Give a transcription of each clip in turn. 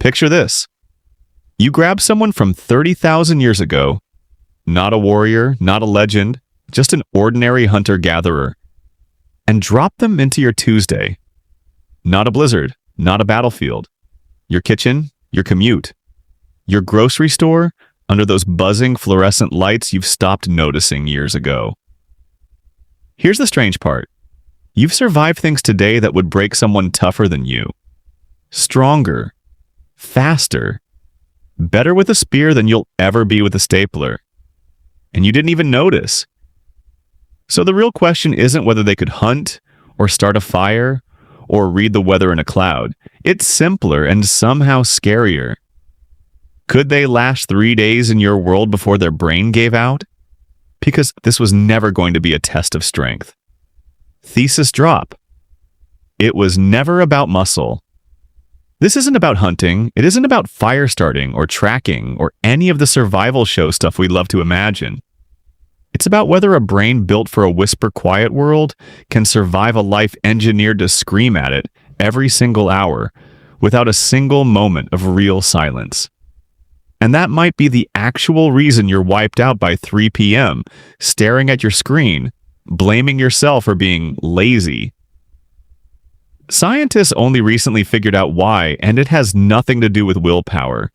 Picture this. You grab someone from 30,000 years ago, not a warrior, not a legend, just an ordinary hunter-gatherer, and drop them into your Tuesday. Not a blizzard, not a battlefield. Your kitchen, your commute. Your grocery store, under those buzzing fluorescent lights you've stopped noticing years ago. Here's the strange part. You've survived things today that would break someone tougher than you. Stronger. Faster. Better with a spear than you'll ever be with a stapler. And you didn't even notice. So the real question isn't whether they could hunt, or start a fire, or read the weather in a cloud. It's simpler and somehow scarier. Could they last 3 days in your world before their brain gave out? Because this was never going to be a test of strength. Thesis drop. It was never about muscle. This isn't about hunting, it isn't about fire starting or tracking or any of the survival show stuff we love to imagine. It's about whether a brain built for a whisper-quiet world can survive a life engineered to scream at it every single hour without a single moment of real silence. And that might be the actual reason you're wiped out by 3 p.m., staring at your screen, blaming yourself for being lazy. Scientists only recently figured out why, and it has nothing to do with willpower.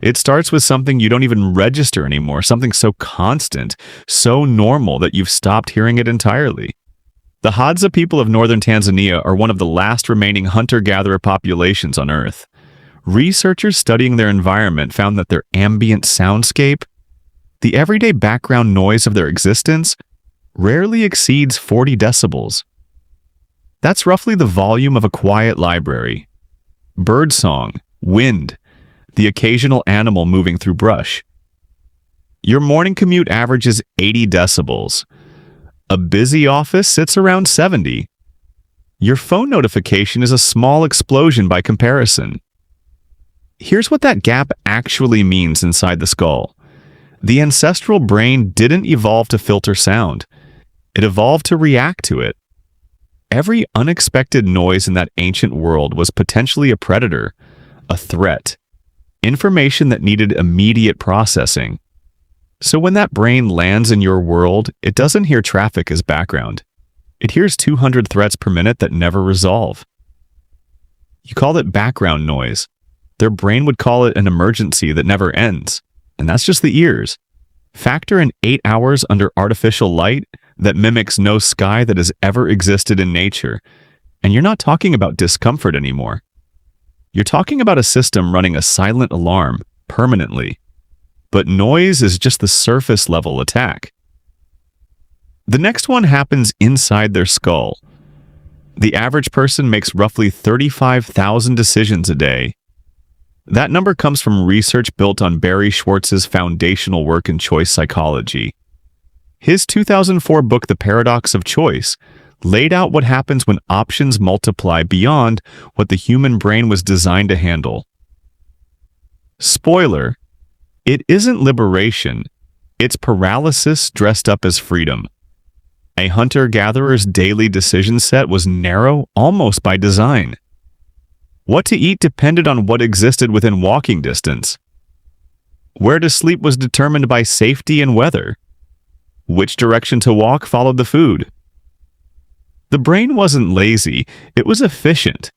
It starts with something you don't even register anymore, something so constant, so normal that you've stopped hearing it entirely. The Hadza people of northern Tanzania are one of the last remaining hunter-gatherer populations on Earth. Researchers studying their environment found that their ambient soundscape, the everyday background noise of their existence, rarely exceeds 40 decibels. That's roughly the volume of a quiet library. Birdsong, wind, the occasional animal moving through brush. Your morning commute averages 80 decibels. A busy office sits around 70. Your phone notification is a small explosion by comparison. Here's what that gap actually means inside the skull. The ancestral brain didn't evolve to filter sound. It evolved to react to it. Every unexpected noise in that ancient world was potentially a predator, a threat, information that needed immediate processing. So when that brain lands in your world, it doesn't hear traffic as background. It hears 200 threats per minute that never resolve. You call it background noise. Their brain would call it an emergency that never ends. And that's just the ears. Factor in 8 hours under artificial light that mimics no sky that has ever existed in nature, and you're not talking about discomfort anymore. You're talking about a system running a silent alarm permanently. But noise is just the surface level attack. The next one happens inside their skull. The average person makes roughly 35,000 decisions a day. That number comes from research built on Barry Schwartz's foundational work in choice psychology. His 2004 book, The Paradox of Choice, laid out what happens when options multiply beyond what the human brain was designed to handle. Spoiler, it isn't liberation, it's paralysis dressed up as freedom. A hunter-gatherer's daily decision set was narrow almost by design. What to eat depended on what existed within walking distance. Where to sleep was determined by safety and weather. Which direction to walk followed the food. The brain wasn't lazy, it was efficient,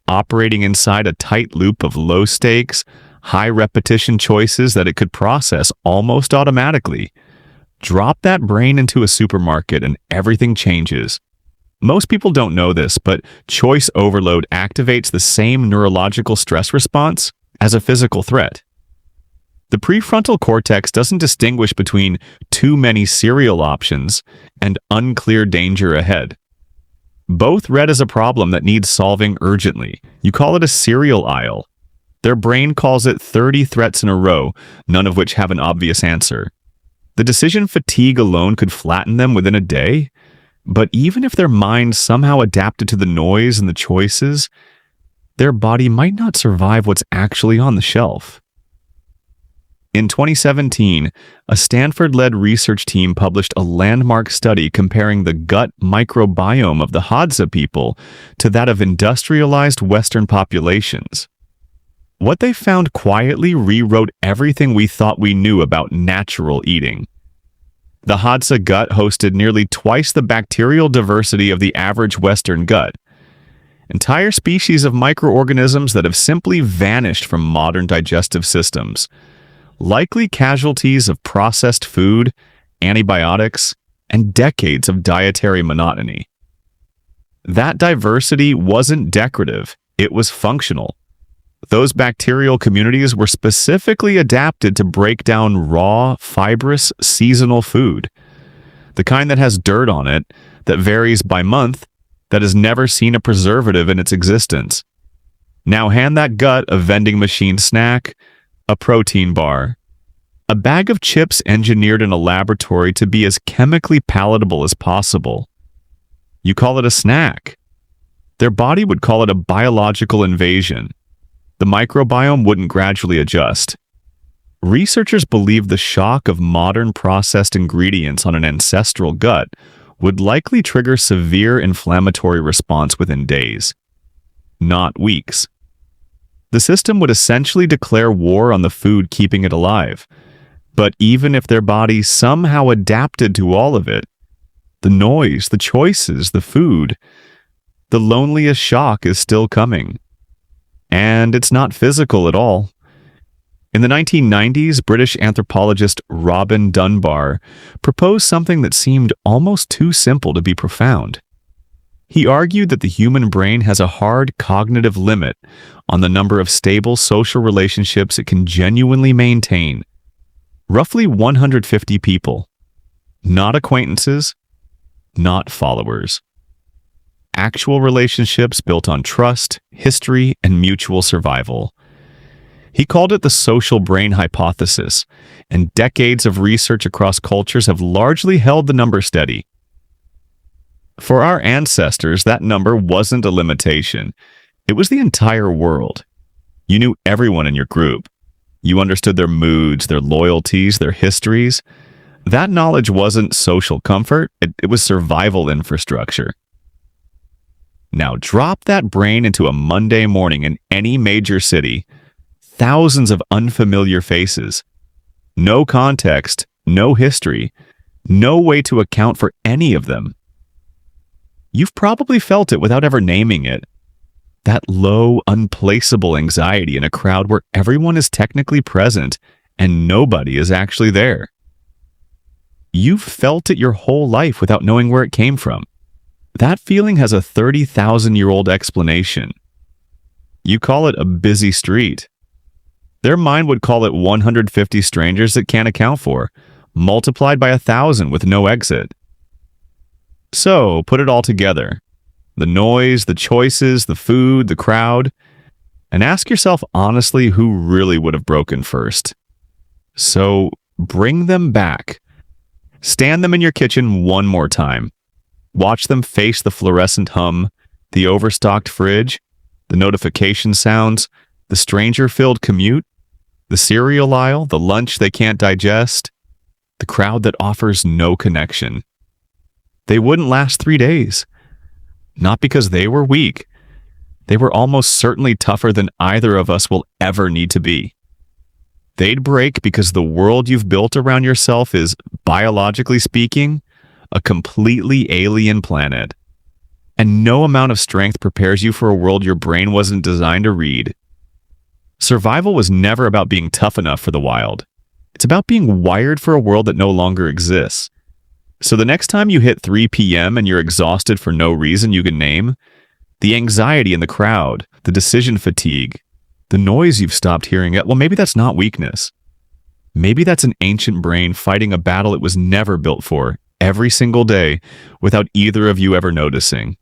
operating inside a tight loop of low stakes, high repetition choices that it could process almost automatically. Drop that brain into a supermarket and everything changes. Most people don't know this, but choice overload activates the same neurological stress response as a physical threat. The prefrontal cortex doesn't distinguish between too many cereal options and unclear danger ahead. Both read as a problem that needs solving urgently. You call it a cereal aisle. Their brain calls it 30 threats in a row, none of which have an obvious answer. The decision fatigue alone could flatten them within a day. But even if their mind somehow adapted to the noise and the choices, their body might not survive what's actually on the shelf. In 2017, a Stanford-led research team published a landmark study comparing the gut microbiome of the Hadza people to that of industrialized Western populations. What they found quietly rewrote everything we thought we knew about natural eating. The Hadza gut hosted nearly twice the bacterial diversity of the average Western gut. Entire species of microorganisms that have simply vanished from modern digestive systems, likely casualties of processed food, antibiotics, and decades of dietary monotony. That diversity wasn't decorative, it was functional. Those bacterial communities were specifically adapted to break down raw, fibrous, seasonal food. The kind that has dirt on it, that varies by month, that has never seen a preservative in its existence. Now hand that gut a vending machine snack, a protein bar, a bag of chips engineered in a laboratory to be as chemically palatable as possible. You call it a snack. Their body would call it a biological invasion. The microbiome wouldn't gradually adjust. Researchers believe the shock of modern processed ingredients on an ancestral gut would likely trigger severe inflammatory response within days, not weeks. The system would essentially declare war on the food keeping it alive. But even if their body somehow adapted to all of it, the noise, the choices, the food, the loneliest shock is still coming. And it's not physical at all. In the 1990s, British anthropologist Robin Dunbar proposed something that seemed almost too simple to be profound. He argued that the human brain has a hard cognitive limit on the number of stable social relationships it can genuinely maintain. Roughly 150 people. Not acquaintances, not followers. Actual relationships built on trust, history, and mutual survival. He called it the social brain hypothesis, and decades of research across cultures have largely held the number steady. For our ancestors, that number wasn't a limitation. It was the entire world. You knew everyone in your group. You understood their moods, their loyalties, their histories. That knowledge wasn't social comfort, it was survival infrastructure. Now drop that brain into a Monday morning in any major city. Thousands of unfamiliar faces. No context, no history, no way to account for any of them. You've probably felt it without ever naming it. That low, unplaceable anxiety in a crowd where everyone is technically present and nobody is actually there. You've felt it your whole life without knowing where it came from. That feeling has a 30,000-year-old explanation. You call it a busy street. Their mind would call it 150 strangers it can't account for, multiplied by 1,000 with no exit. So, put it all together. The noise, the choices, the food, the crowd, and ask yourself honestly who really would have broken first. So, bring them back. Stand them in your kitchen one more time. Watch them face the fluorescent hum, the overstocked fridge, the notification sounds, the stranger-filled commute, the cereal aisle, the lunch they can't digest, the crowd that offers no connection. They wouldn't last 3 days. Not because they were weak. They were almost certainly tougher than either of us will ever need to be. They'd break because the world you've built around yourself is, biologically speaking, a completely alien planet. And no amount of strength prepares you for a world your brain wasn't designed to read. Survival was never about being tough enough for the wild. It's about being wired for a world that no longer exists. So the next time you hit 3 p.m. and you're exhausted for no reason you can name, the anxiety in the crowd, the decision fatigue, the noise you've stopped hearing, well, maybe that's not weakness. Maybe that's an ancient brain fighting a battle it was never built for, every single day, without either of you ever noticing.